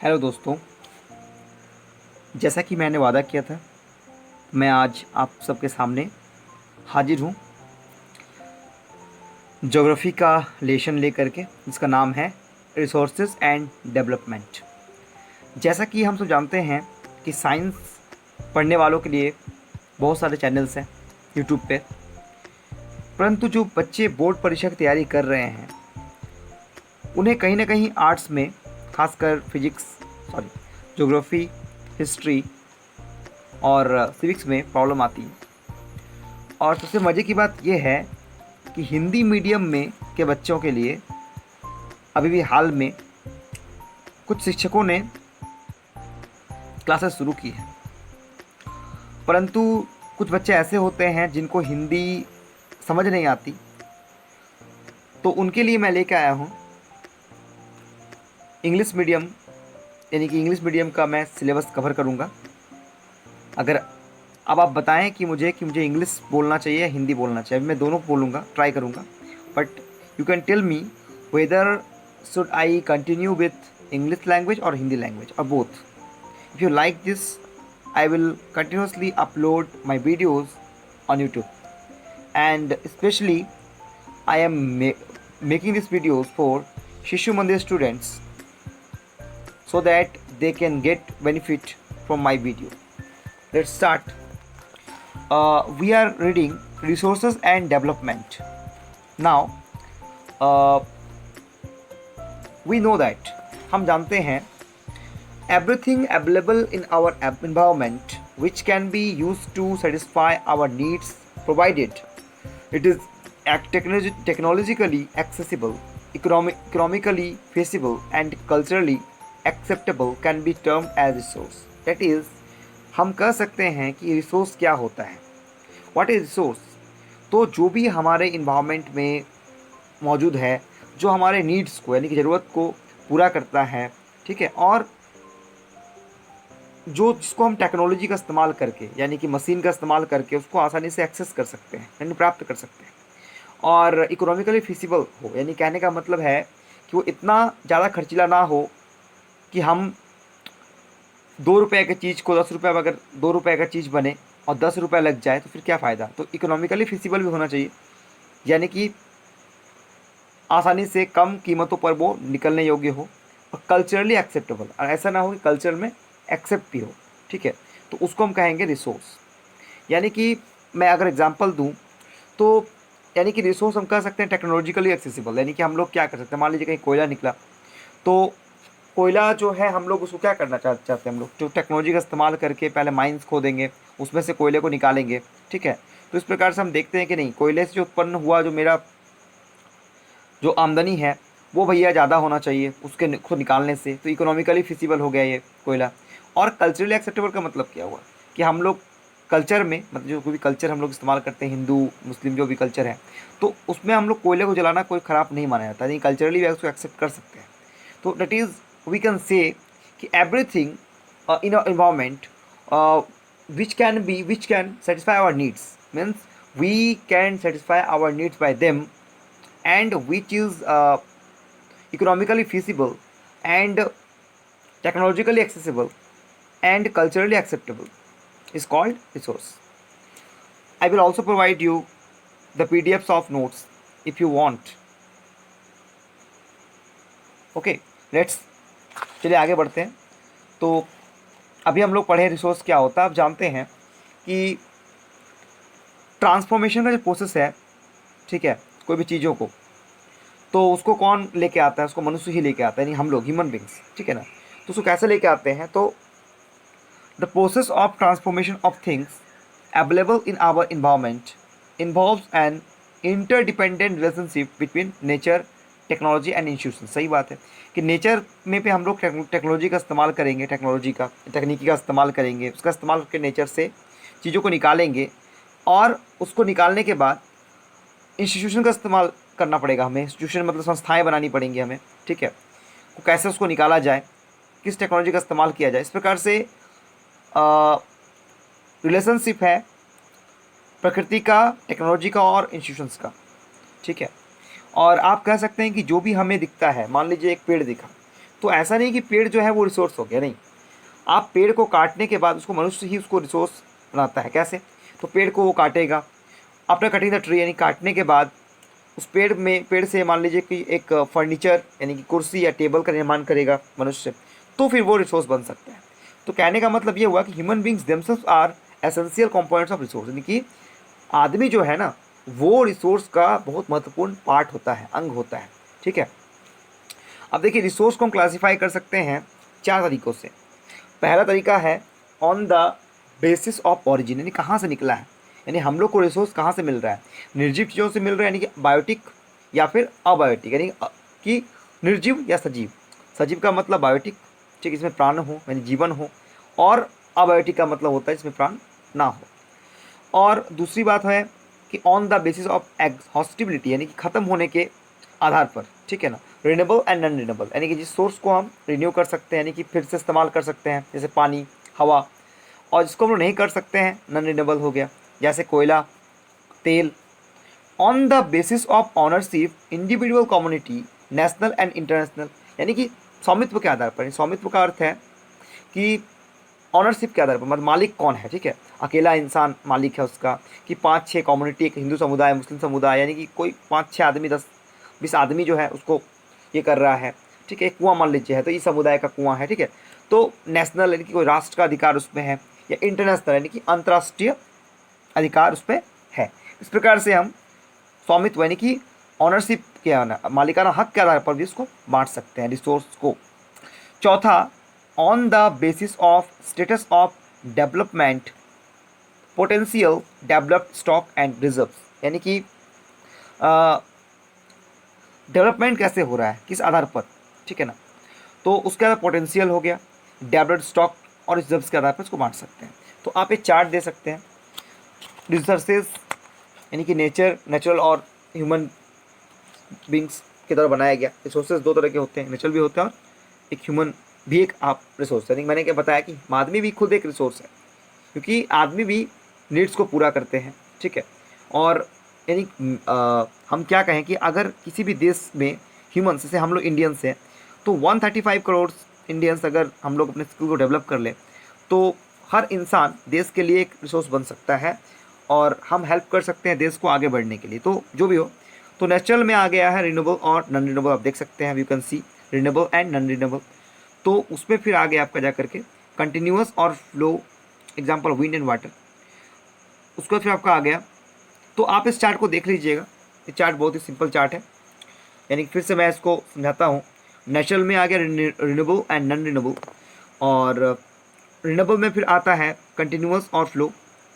Hello दोस्तों। जैसा कि मैंने वादा किया था, मैं आज आप सबके सामने हाजिर हूँ ज्योग्राफी का लेसन लेकर के, जिसका नाम है रिसोर्सेज एंड डेवलपमेंट। जैसा कि हम सब जानते हैं कि साइंस पढ़ने वालों के लिए बहुत सारे चैनल्स हैं यूट्यूब पे, परंतु जो बच्चे बोर्ड परीक्षा की तैयारी कर रहे हैं उन्हें कहीं ना कहीं आर्ट्स में, खासकर ज्योग्राफी, हिस्ट्री और सिविक्स में प्रॉब्लम आती है। और सबसे मज़े की बात यह है कि हिंदी मीडियम में के बच्चों के लिए अभी भी हाल में कुछ शिक्षकों ने क्लासेस शुरू की है, परंतु कुछ बच्चे ऐसे होते हैं जिनको हिंदी समझ नहीं आती, तो उनके लिए मैं लेकर आया हूँ इंग्लिश मीडियम। यानी कि इंग्लिश मीडियम का मैं सिलेबस कवर करूँगा। अगर अब आप बताएं कि मुझे इंग्लिश बोलना चाहिए या हिंदी बोलना चाहिए, मैं दोनों बोलूँगा, ट्राई करूँगा। But you can tell me whether should I continue with English language और हिंदी लैंग्वेज और both. If you like this, I will continuously upload my videos on YouTube, and especially I am making these videos for Shishu Mandir students so that they can get benefit from my video. Let's start. We are reading resources and development. Now, uh, we know that हम जानते हैं everything available in our environment which can be used to satisfy our needs, provided it is technologically accessible, economically feasible, and culturally acceptable, can be termed as resource. That is, हम कह सकते हैं कि resource क्या होता है। What is resource? तो जो भी हमारे इन्वायरमेंट में मौजूद है, जो हमारे नीड्स को यानी कि ज़रूरत को पूरा करता है, ठीक है, और जिसको हम टेक्नोलॉजी का इस्तेमाल करके यानी कि मशीन का इस्तेमाल करके उसको आसानी से एक्सेस कर सकते हैं यानी प्राप्त कर सकते हैं, और इकोनॉमिकली फिजिबल हो। यानी कहने का मतलब है कि वो इतना ज़्यादा खर्चीला ना हो कि हम 2 रुपये की चीज़ को 10 रुपये, अगर 2 रुपये का चीज़ बने और 10 रुपये लग जाए तो फिर क्या फ़ायदा। तो इकोनॉमिकली फिजिबल भी होना चाहिए, यानी कि आसानी से कम कीमतों पर वो निकलने योग्य हो, और कल्चरली एक्सेप्टेबल, और ऐसा ना हो कि कल्चर में एक्सेप्ट भी हो, ठीक है, तो उसको हम कहेंगे रिसोर्स। यानी कि मैं अगर एग्जांपल दूं तो यानी कि रिसोर्स हम कह सकते हैं टेक्नोलॉजिकली एक्सेसिबल। यानी कि हम लोग क्या कर सकते हैं, मान लीजिए कहीं कोयला निकला, तो कोयला जो है हम लोग उसको क्या करना चाहते हैं, हम लोग जो टेक्नोलॉजी का इस्तेमाल करके पहले माइंस खोदेंगे, उसमें से कोयले को निकालेंगे, ठीक है। तो इस प्रकार से हम देखते हैं कि नहीं, कोयले से जो उत्पन्न हुआ जो मेरा जो आमदनी है वो भैया ज़्यादा होना चाहिए उसके खुद निकालने से, तो इकोनॉमिकली फिजिबल हो गया ये कोयला। और कल्चरली एक्सेप्टेबल का मतलब क्या हुआ कि हम लोग कल्चर में, मतलब जो कोई भी कल्चर हम लोग इस्तेमाल करते हैं, हिंदू मुस्लिम जो भी कल्चर है, तो उसमें हम लोग कोयले को जलाना कोई ख़राब नहीं माना जाता, नहीं, कल्चरली भी उसको एक्सेप्ट कर सकते हैं। तो that is we can say कि everything in a environment which can satisfy our needs, means we can satisfy our needs by them, and which is economically feasible and technologically accessible and culturally acceptable, is called resource. I will also provide you the PDFs of notes if you want. Okay, let's चलिए आगे बढ़ते हैं। तो अभी हम लोग पढ़े resource क्या होता है। आप जानते हैं कि ट्रांसफॉर्मेशन का जो प्रोसेस है, ठीक है, कोई भी चीज़ों को, तो उसको कौन लेके आता है, उसको मनुष्य ही लेके आता है, यानी हम लोग ह्यूमन बींग्स, ठीक है ना। तो उसको कैसे लेके आते हैं, तो the process of transformation of things available in our environment involves an interdependent relationship between nature, technology and institution. सही बात है कि नेचर में पे हम लोग टेक्नोलॉजी का इस्तेमाल करेंगे, तकनीकी का इस्तेमाल करेंगे, उसका इस्तेमाल करके नेचर से चीज़ों को निकालेंगे, और उसको निकालने के बाद इंस्टीट्यूशन का इस्तेमाल करना पड़ेगा हमें। इंस्टीट्यूशन मतलब संस्थाएं बनानी पड़ेंगी हमें, ठीक है, तो कैसे उसको निकाला जाए, किस टेक्नोलॉजी का इस्तेमाल किया जाए। इस प्रकार से रिलेशनशिप है प्रकृति का, टेक्नोलॉजी का और इंस्टीट्यूशंस का, ठीक है। और आप कह सकते हैं कि जो भी हमें दिखता है, मान लीजिए एक पेड़ दिखा, तो ऐसा नहीं कि पेड़ जो है वो रिसोर्स हो गया, नहीं। आप पेड़ को काटने के बाद उसको मनुष्य ही उसको रिसोर्स बनाता है। कैसे? तो पेड़ को वो काटेगा, आफ्टर कटिंग द ट्री, यानी काटने के बाद उस पेड़ से मान लीजिए कि एक फर्नीचर यानी कि कुर्सी या टेबल का निर्माण करेगा मनुष्य, तो फिर वो रिसोर्स बन सकता है। तो कहने का मतलब ये हुआ कि human beings themselves are essential components of resource, यानी कि आदमी जो है ना वो रिसोर्स का बहुत महत्वपूर्ण पार्ट होता है, अंग होता है। ठीक है। अब देखिए रिसोर्स को हम क्लासीफाई कर सकते हैं 4 तरीक़ों से। पहला तरीका है on the basis of origin, यानी कहाँ से निकला है, यानी हम लोग को रिसोर्स कहाँ से मिल रहा है। निर्जीव चीज़ों से मिल रहा है, यानी कि बायोटिक या फिर अबायोटिक, यानी कि निर्जीव या सजीव। सजीव का मतलब बायोटिक, ठीक, इसमें प्राण हो यानी जीवन हो, और अबायोटिक का मतलब होता है इसमें प्राण ना हो। और दूसरी बात है कि on the basis of exhaustibility, यानी कि ख़त्म होने के आधार पर, ठीक है ना। रिन्यूएबल एंड नॉन रिन्यूएबल, यानी कि जिस सोर्स को हम रिन्यू कर सकते हैं, यानी कि फिर से इस्तेमाल कर सकते हैं, जैसे पानी, हवा, और जिसको हम लोग नहीं कर सकते हैं नॉन रिन्यूएबल हो गया, जैसे कोयला, तेल। On the basis of ownership, individual, community, national and international, यानी कि स्वामित्व के आधार पर। स्वामित्व का अर्थ है कि ऑनरशिप के आधार पर, मतलब मालिक कौन है, ठीक है। अकेला इंसान मालिक है उसका, कि 5-6 कम्युनिटी, एक हिंदू समुदाय, मुस्लिम समुदाय, यानी कि कोई 5-6 आदमी, 10-20 आदमी जो है उसको ये कर रहा है, ठीक है। एक कुआं मान लीजिए है तो इस समुदाय का कुआं है, ठीक है। तो नेशनल यानी कि कोई राष्ट्र का अधिकार उसमें है, या इंटरनेशनल यानी कि अंतर्राष्ट्रीय अधिकार उस पर है। इस प्रकार से हम स्वामित्व यानी कि ऑनरशिप के मालिकाना हक के आधार पर भी उसको बांट सकते हैं रिसोर्स को। चौथा, on the basis of status of development, potential developed stock and reserves, यानी कि डेवलपमेंट कैसे हो रहा है, किस आधार पर, ठीक है ना। तो उसके आधार पोटेंशियल हो गया, डेवलप्ड स्टॉक और रिजर्व्स के आधार पर इसको बांट सकते हैं। तो आप एक चार्ट दे सकते हैं। रिसोर्सेज यानी कि नेचुरल और ह्यूमन बींग्स के द्वारा बनाया गया। रिसोर्सेज 2 तरह के होते हैं, नेचुरल भी होते हैं और एक ह्यूमन भी एक आप रिसोर्स, यानी मैंने क्या बताया कि आदमी भी खुद एक रिसोर्स है, क्योंकि आदमी भी नीड्स को पूरा करते हैं, ठीक है। और यानी हम क्या कहें कि अगर किसी भी देश में ह्यूमन्स, जैसे हम लोग इंडियंस हैं, तो 135 करोड़ इंडियंस अगर हम लोग अपने स्किल को डेवलप कर लें, तो हर इंसान देश के लिए एक रिसोर्स बन सकता है और हम हेल्प कर सकते हैं देश को आगे बढ़ने के लिए। तो जो भी हो, तो नेचुरल में आ गया है रिन्यूएबल और नॉन रिन्यूएबल, आप देख सकते हैं, you can see renewable and non renewable. तो उसमें फिर आ गया आपका जा करके कंटिन्यूअस और flow, example wind and water. उसके बाद फिर आपका आ गया, तो आप इस चार्ट को देख लीजिएगा। ये चार्ट बहुत ही सिंपल चार्ट है, यानी फिर से मैं इसको समझाता हूँ। नेचुरल में आ गया रिन्यूएबल एंड नॉन रिन्यूएबल, और रिन्यूएबल में फिर आता है कंटिन्यूअस और flow,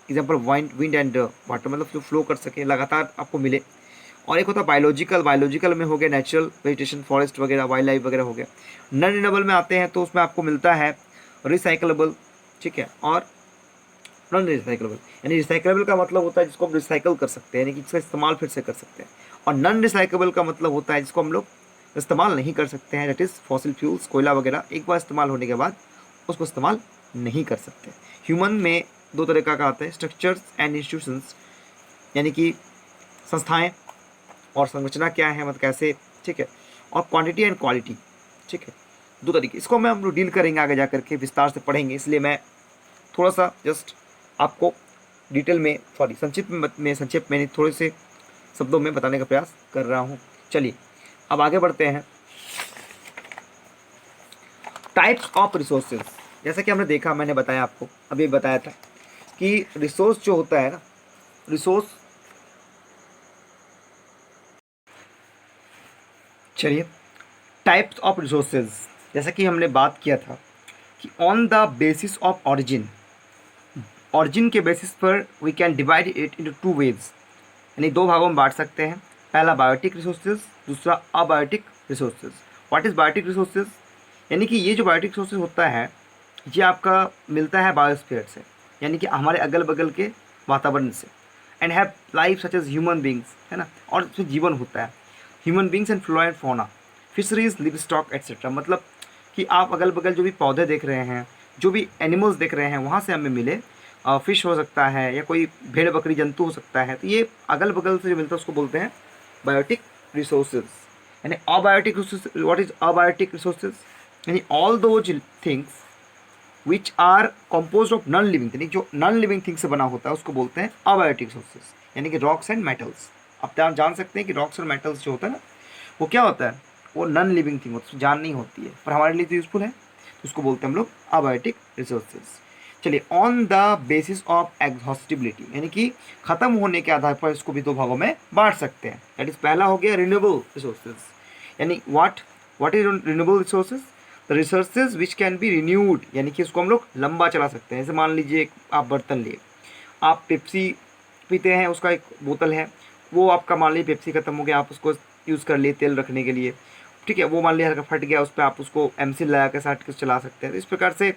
example wind and water, मतलब जो फ्लो कर सके, लगातार आपको मिले। और एक होता है बायोलॉजिकल में हो गया नेचुरल वेजिटेशन, फॉरेस्ट वगैरह, वाइल्ड लाइफ वगैरह हो गया। नॉन रिन्यूएबल में आते हैं तो उसमें आपको मिलता है रिसाइकलेबल, ठीक है, और नॉन रिसाइकलेबल, यानी रिसाइकलेबल का मतलब होता है जिसको हम रिसाइकल कर सकते हैं, यानी कि इसका इस्तेमाल फिर से कर सकते हैं। और नॉन रिसाइकलेबल का मतलब होता है जिसको हम लोग इस्तेमाल नहीं कर सकते हैं, दैट इज़ फॉसिल फ्यूल्स, कोयला वगैरह, एक बार इस्तेमाल होने के बाद उसको इस्तेमाल नहीं कर सकते। ह्यूमन में 2 तरह का आता है, स्ट्रक्चर्स एंड इंस्टीट्यूशंस, यानी कि संस्थाएं और संरचना क्या है, मतलब कैसे, ठीक है। और क्वांटिटी एंड क्वालिटी, ठीक है, 2 तरीके। इसको मैं हम लोग डील करेंगे आगे जा करके, विस्तार से पढ़ेंगे, इसलिए मैं थोड़ा सा जस्ट आपको डिटेल में, संक्षिप्त में थोड़े से शब्दों में बताने का प्रयास कर रहा हूँ। चलिए अब आगे बढ़ते हैं। टाइप्स ऑफ रिसोर्सेज, जैसा कि हमने देखा, मैंने बताया आपको, अभी बताया था कि रिसोर्स जो होता है ना, रिसोर्स, चलिए टाइप्स ऑफ रिसोर्सेज, जैसा कि हमने बात किया था कि on the basis of origin के बेसिस पर we can divide it into 2 ways, यानी 2 भागों में बांट सकते हैं। पहला बायोटिक रिसोर्सेज, दूसरा abiotic resources. What is biotic resources, यानी कि ये जो बायोटिक रिसोर्सेज होता है ये आपका मिलता है बायोस्फीयर से, यानी कि हमारे अगल बगल के वातावरण से। And have life such as human beings, है ना, और इसमें जीवन होता है। Human beings and flora and fauna, fisheries, livestock etcetera, मतलब कि आप अगल बगल जो भी पौधे देख रहे हैं, जो भी एनिमल्स देख रहे हैं, वहाँ से हमें मिले। फिश हो सकता है या कोई भेड़ बकरी जंतु हो सकता है, तो ये अगल बगल से जो मिलता है उसको बोलते हैं बायोटिक रिसोर्सेज। यानी abiotic resources, what is abiotic resources, यानी all those things which are compose of non living, यानी जो नॉन लिविंग थिंग से बना होता है उसको बोलते हैं अबायोटिक रिसोर्सेज, यानी कि रॉक्स एंड मेटल्स। अब आप जान सकते हैं कि रॉक्स और मेटल्स जो होता है ना, वो क्या होता है, वो नॉन लिविंग थिंग होती है, जान नहीं होती है, पर हमारे लिए तो यूजफुल है, तो उसको बोलते हैं हम लोग अबायोटिक रिसोर्सेज। चलिए, on the basis of exhaustibility, यानी कि खत्म होने के आधार पर इसको भी दो भागों में बांट सकते हैं। दैट इज पहला हो गया रिन्यूएबल रिसोर्सेज, यानी what is renewable resources, the resources which can be renewed, यानी कि उसको हम लोग लंबा चला सकते हैं। जैसे मान लीजिए आप बर्तन लिए, आप पेप्सी पीते हैं, उसका एक बोतल है, वो आपका मान लीजिए पेप्सी खत्म हो गया, आप उसको यूज़ कर लिए तेल रखने के लिए, ठीक है, वो मान लीजिए हल्का फट गया, उस पर आप उसको एमसिल लगा के साट के चला सकते हैं। तो इस प्रकार से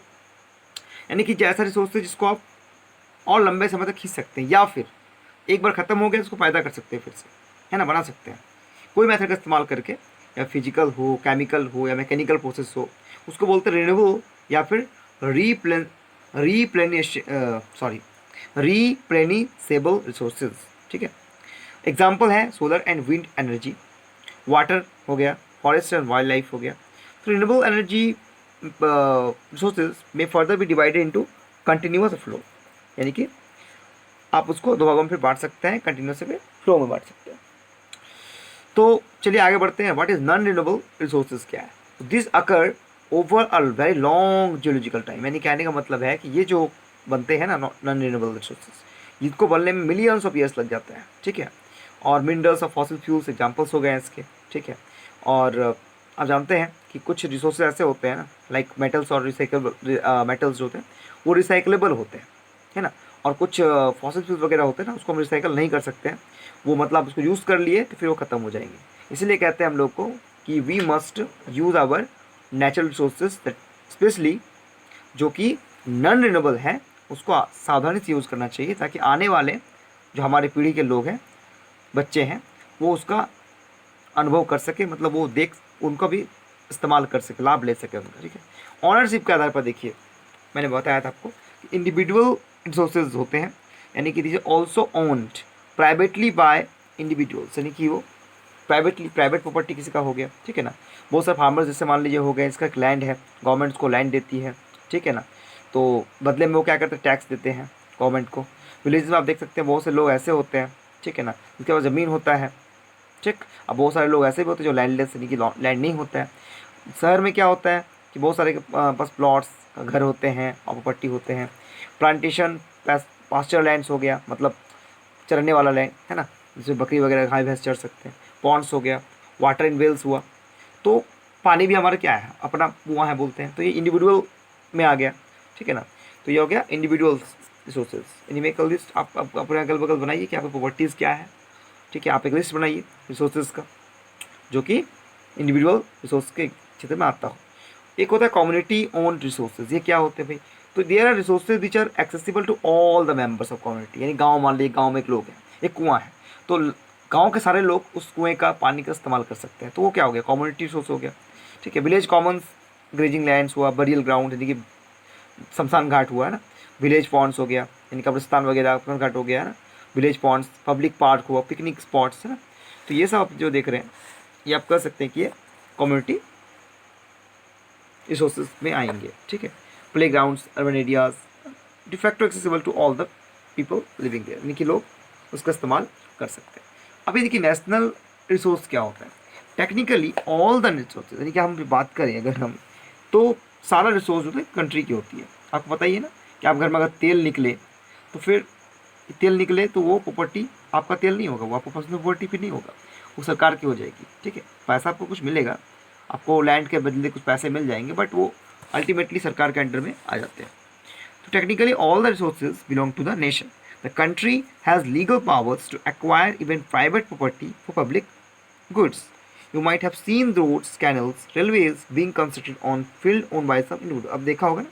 यानी कि जैसा रिसोर्स है जिसको आप और लंबे समय तक खींच सकते हैं, या फिर एक बार ख़त्म हो गया उसको पैदा कर सकते हैं फिर से, है ना, बना सकते हैं कोई मेथड का इस्तेमाल करके, या फिजिकल हो, केमिकल हो, या मैकेनिकल प्रोसेस हो, उसको बोलते हैं रिन्यूएबल या फिर रीप्लेनिश सॉरी रीप्लेनिसेबल रिसोर्सेज, ठीक है। एग्जाम्पल है solar and wind energy, water हो गया, फॉरेस्ट एंड वाइल्ड लाइफ हो गया। तो रिन्यूएबल एनर्जी रिसोर्सेज में फर्दर भी डिवाइडेड इनटू कंटिन्यूअस फ्लो, यानी कि आप उसको दो भागों में फिर बांट सकते हैं, कंटिन्यूस से फ्लो में बांट सकते हैं। तो चलिए आगे बढ़ते हैं। What is non renewable resources क्या है? This occur over a very long geological time, यानी कहने का मतलब है कि ये जो बनते हैं ना नॉन रिन्यूएबल रिसोर्सेज, इनको बनने में मिलियंस ऑफ ईयर्स लग जाते हैं, ठीक है। और मिनरल्स और फॉसिल फ्यूल्स एग्जाम्पल्स हो गए हैं इसके, ठीक है। और आप जानते हैं कि कुछ रिसोर्सेज ऐसे होते हैं ना, लाइक मेटल्स और रिसाइकल मेटल्स जो होते हैं वो रिसाइकलेबल होते हैं, है ना। और कुछ फॉसिल फ्यूल्स वगैरह होते हैं ना, उसको हम रिसाइकल नहीं कर सकते हैं, वो मतलब उसको यूज़ कर लिए तो फिर वो ख़त्म हो जाएंगे। इसलिए कहते हैं हम लोग को कि we must use our natural resources, specially जो कि नॉन रिन्यूएबल है, उसको सावधानी से यूज़ करना चाहिए, ताकि आने वाले जो हमारे पीढ़ी के लोग हैं, बच्चे हैं, वो उसका अनुभव कर सके, मतलब वो देख उनका भी इस्तेमाल कर सके, लाभ ले सके उनका, ठीक है। ऑनरशिप के आधार पर देखिए, मैंने बताया था आपको कि इंडिविजुअल रिसोर्सेज होते हैं, यानी कि these also owned privately bye individuals, यानी कि वो प्राइवेट प्रॉपर्टी किसी का हो गया, ठीक है ना। बहुत सारे फार्मर्स जैसे मान लीजिए हो गए, इसका एक लैंड है, गवर्नमेंट उसको लैंड देती है, ठीक है ना। तो बदले में वो क्या करते हैं, टैक्स देते हैं गवर्नमेंट को। विलेज में आप देख सकते हैं बहुत से लोग ऐसे होते हैं, ठीक है ना, जिनके पास ज़मीन होता है, ठीक। अब बहुत सारे लोग ऐसे भी होते हैं जो लैंडलेस, यानी कि लैंड नहीं होता है। शहर में क्या होता है कि बहुत सारे के पास प्लॉट्स घर होते हैं और प्रॉपर्टी होते हैं। प्लांटेशन, पास्चर लैंड्स हो गया, मतलब चरने वाला लैंड, है ना, जिसमें बकरी वगैरह गाय भैंस चर सकते हैं। पॉन्ड्स हो गया, वाटर इन वेल्स हुआ, तो पानी भी हमारा क्या है, अपना कुआं है बोलते हैं, तो ये इंडिविजुअल में आ गया, ठीक है ना। तो ये हो गया इंडिविजुअल रिसोर्सेज। न्यूमेरिकल लिस्ट आप अपने अगल बगल बनाइए कि आपकी प्रॉपर्टीज़ क्या है, ठीक है। आप एक लिस्ट बनाइए रिसोर्सेज का, जो कि इंडिविजुअल रिसोर्स के क्षेत्र में आता हो। एक होता है कम्युनिटी ओन रिसोर्सेज, ये क्या होते हैं भाई? तो there are resources which are accessible to all the members of community, यानी गांव, मान लीजिए गांव में एक लोग हैं, एक कुआं है, तो गांव के सारे लोग उस कुएं का पानी का इस्तेमाल कर सकते हैं, तो वो क्या हो गया, कम्युनिटी रिसोर्स हो गया, ठीक है। विलेज कॉमन्स, ग्रेजिंग लैंड्स हुआ, बरियल ग्राउंड यानी कि शमशान घाट हुआ, है ना। विलेज पॉन्ड्स हो गया, यानी कब्रिस्तान वगैरह शमशान घाट हो गया, है ना। विलेज पॉन्ड्स, पब्लिक पार्क हुआ, पिकनिक स्पॉट्स, है ना। तो ये सब आप जो देख रहे हैं, ये आप कर सकते हैं कि ये कम्युनिटी रिसोर्सेज में आएंगे, ठीक है। Playgrounds, urban areas, de facto accessible to all the people living there, यानी कि लोग उसका इस्तेमाल कर सकते हैं। अभी देखिए नेशनल रिसोर्स क्या होता है। टेक्निकली ऑल द रिसोर्सेज, यानी कि हम बात करें अगर हम, तो सारा रिसोर्स जो है कंट्री की होती है। आपको बताइए ना कि आप घर में अगर तेल निकले, तो फिर तेल निकले तो वो प्रॉपर्टी आपका तेल नहीं होगा, वो आपको पर्सनल प्रॉपर्टी फिर नहीं होगा, वो सरकार की हो जाएगी, ठीक है। पैसा आपको कुछ मिलेगा, आपको लैंड के बदले कुछ पैसे मिल जाएंगे, बट वो अल्टीमेटली सरकार के अंडर में आ जाते हैं। तो technically all the resources belong to the nation. The country has legal powers to acquire even private property for public goods. You might have seen roads, canals, railways being constructed on field owned by some individual. अब देखा होगा ना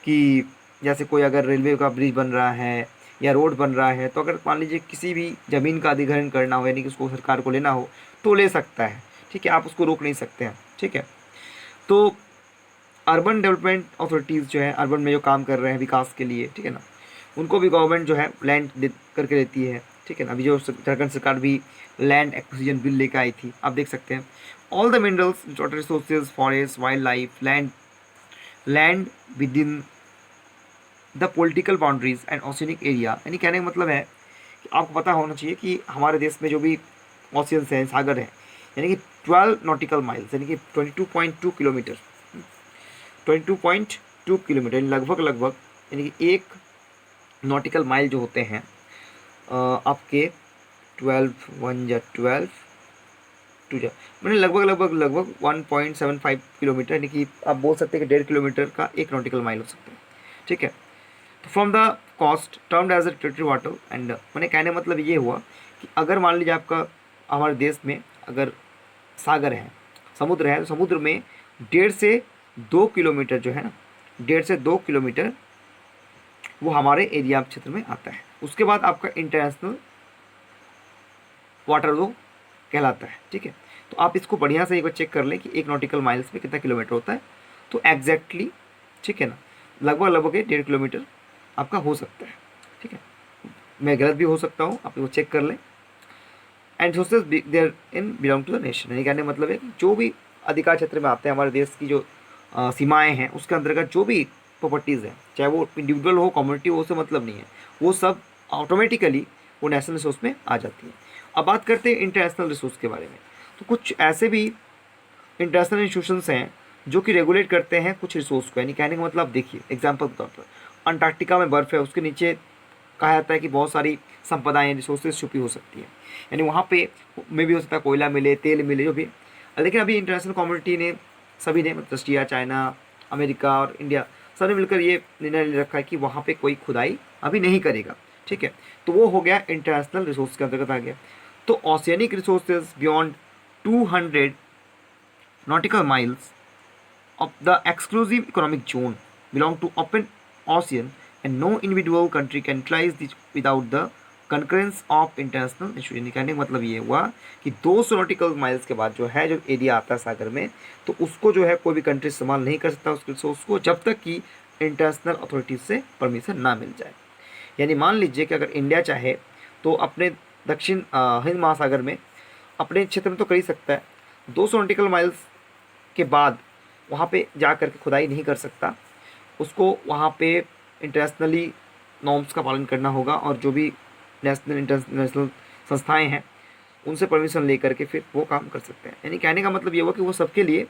कि जैसे कोई अगर railway का bridge बन रहा है या रोड बन रहा है, तो अगर मान लीजिए किसी भी ज़मीन का अधिग्रहण करना हो, यानी कि उसको सरकार को लेना हो, तो ले सकता है, ठीक है। आप उसको रोक नहीं सकते हैं, ठीक है। तो अर्बन डेवलपमेंट अथॉरिटीज़ जो है अर्बन में जो काम कर रहे हैं विकास के लिए, ठीक है ना, उनको भी गवर्नमेंट जो है लैंड दे करके देती है, ठीक है ना। अभी जो झारखंड सरकार भी लैंड एक्विजिशन बिल लेकर आई थी, आप देख सकते हैं, All the minerals, water resources, forests, wildlife, land within the political boundaries and oceanic area. यानी कहने का मतलब है कि आपको पता होना चाहिए कि हमारे देश में जो भी ओशियंस हैं, सागर हैं, यानी कि 12 नॉटिकल माइल्स, यानी कि 22.2 किलोमीटर, 22.2 किलोमीटर लगभग लगभग, यानी कि एक नॉटिकल माइल जो होते हैं आपके 12 वन या 12 टू जा मैंने लगभग 1.75 किलोमीटर, यानी कि आप बोल सकते हैं कि 1.5 किलोमीटर का एक नॉटिकल माइल हो सकता है। ठीक है, तो from the coast termed as a territory water and, मैंने कहने मतलब ये हुआ कि अगर मान लीजिए आपका हमारे देश में अगर सागर है, समुद्र है, तो समुद्र में 1.5 से 2 किलोमीटर जो है ना, 1.5 से 2 किलोमीटर वो हमारे एरिया क्षेत्र में आता है। उसके बाद आपका इंटरनेशनल वाटर वो कहलाता है। ठीक है, तो आप इसको बढ़िया से एक बार चेक कर लें कि एक नॉटिकल माइल्स में कितना किलोमीटर होता है, तो एग्जैक्टली, ठीक है ना, लगभग 1.5 किलोमीटर आपका हो सकता है। ठीक है, मैं गलत भी हो सकता हूँ, आप वो चेक कर लें। And resources therein belong to the nation, यानी कहने मतलब है कि जो भी अधिकार क्षेत्र में आते हैं, हमारे देश की जो सीमाएं हैं उसके अंतर्गत जो भी प्रॉपर्टीज़ हैं, चाहे वो इंडिविजुअल हो, कम्युनिटी हो, उससे मतलब नहीं है, वो सब ऑटोमेटिकली वो नेशनल रिसोर्स में आ जाती है। अब बात करते हैं इंटरनेशनल रिसोर्स के बारे में। तो कुछ ऐसे भी इंटरनेशनल इंस्टीट्यूशंस हैं जो कि रेगुलेट करते हैं कुछ रिसोर्स को। यानी कहने का मतलब, देखिए एग्जाम्पल के तौर पर, अंटार्कटिका में बर्फ़ है, उसके नीचे कहा जाता है कि बहुत सारी संपदाएँ, रिसोर्सेज छुपी हो सकती हैं, यानी वहाँ पे में भी हो सकता है कोयला मिले, तेल मिले, जो भी। लेकिन अभी इंटरनेशनल कम्युनिटी ने, सभी ने, मतलब रशिया, चाइना, अमेरिका और इंडिया, सब ने मिलकर ये निर्णय ले रखा है कि वहाँ पे कोई खुदाई अभी नहीं करेगा। ठीक है, तो वो हो गया इंटरनेशनल रिसोर्स के अंतर्गत आ गया। तो oceanic resources beyond 200 nautical miles of the exclusive economic zone belong to open ocean, and no individual country can utilize this without the concurrence of international institution। कहने का मतलब ये हुआ कि 200 नॉटिकल माइल्स के बाद जो है, जो एरिया आता है सागर में, तो उसको जो है कोई भी कंट्री इस्तेमाल नहीं कर सकता उस रिसोर्स को, जब तक कि इंटरनेशनल अथॉरिटीज से परमिशन ना मिल जाए। यानी मान लीजिए कि अगर इंडिया चाहे तो अपने दक्षिण हिंद महासागर में अपने क्षेत्र में तो कर ही सकता है, 200 नॉटिकल माइल्स के बाद वहाँ पे जा कर के खुदाई नहीं कर सकता, उसको वहाँ पे इंटरनेशनली नॉर्म्स का पालन करना होगा, और जो भी नेशनल इंटरनेशनल संस्थाएं हैं उनसे परमिशन ले करके फिर वो काम कर सकते हैं। यानी कहने का मतलब ये हुआ कि वो सबके लिए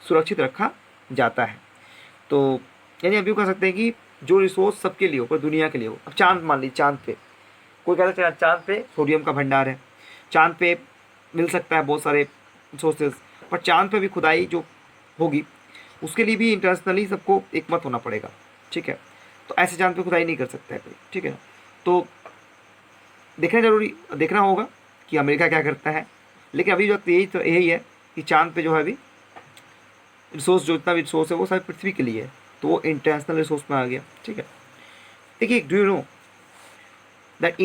सुरक्षित रखा जाता है। तो यानी अभी कह सकते हैं कि जो रिसोर्स सबके लिए हो, पर दुनिया के लिए हो। अब चांद, मान लीजिए चांद पे कोई कहता है चांद पे सोडियम का भंडार है, चांद पे मिल सकता है बहुत सारे रिसोर्सेज, पर चांद पे भी खुदाई जो होगी उसके लिए भी इंटरनेशनली सबको एक मत होना पड़ेगा। ठीक है, तो ऐसे चांद पे खुदाई नहीं कर सकता है कोई। ठीक है, तो देखना होगा कि अमेरिका क्या करता है। लेकिन अभी जो यही है कि चांद पे जो है अभी रिसोर्स, जो इतना भी रिसोर्स है वो सारी पृथ्वी के लिए है, तो वो इंटरनेशनल रिसोर्स में आ गया। ठीक है, देखिए, do you know that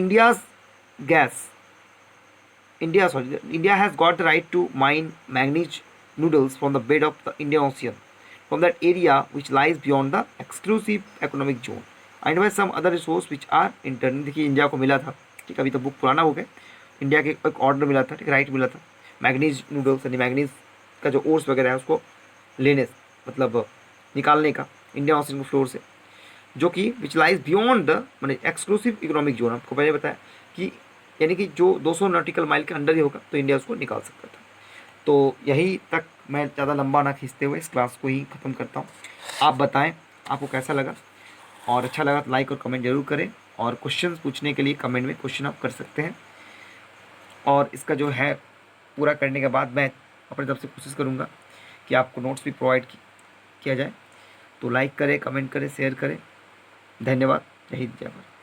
India has got the right to mine manganese nodules from the bed of the Indian Ocean, from that area which lies beyond the exclusive economic zone, and by some other resource which are internal। देखिए, India को मिला था, ठीक, अभी तो book पुराना हो गया, इंडिया के एक ऑर्डर मिला था, ठीक, राइट मिला था मैग्नीज नूडल्स, यानी मैग्नीज का जो ओर्स वगैरह है उसको लेने, मतलब निकालने का इंडियन ओशन के फ्लोर से, जो कि विच लाइज बियॉन्ड द, मैंने एक्सक्लूसिव इकोनॉमिक जोन, आपको पहले बताया कि यानी कि जो 200 नॉटिकल माइल के अंडर ही होगा तो इंडिया उसको निकाल सकता था। तो यही तक, मैं ज़्यादा लंबा ना खींचते हुए इस क्लास को ही ख़त्म करता हूँ। आप बताएं आपको कैसा लगा, और अच्छा लगा तो लाइक और कमेंट जरूर करें, और क्वेश्चन पूछने के लिए कमेंट में क्वेश्चन आप कर सकते हैं, और इसका जो है पूरा करने के बाद मैं अपनी तरफ से कोशिश करूँगा कि आपको नोट्स भी प्रोवाइड किया जाए। तो लाइक करें, कमेंट करें, शेयर करें। धन्यवाद। जय हिंद, जय भारत।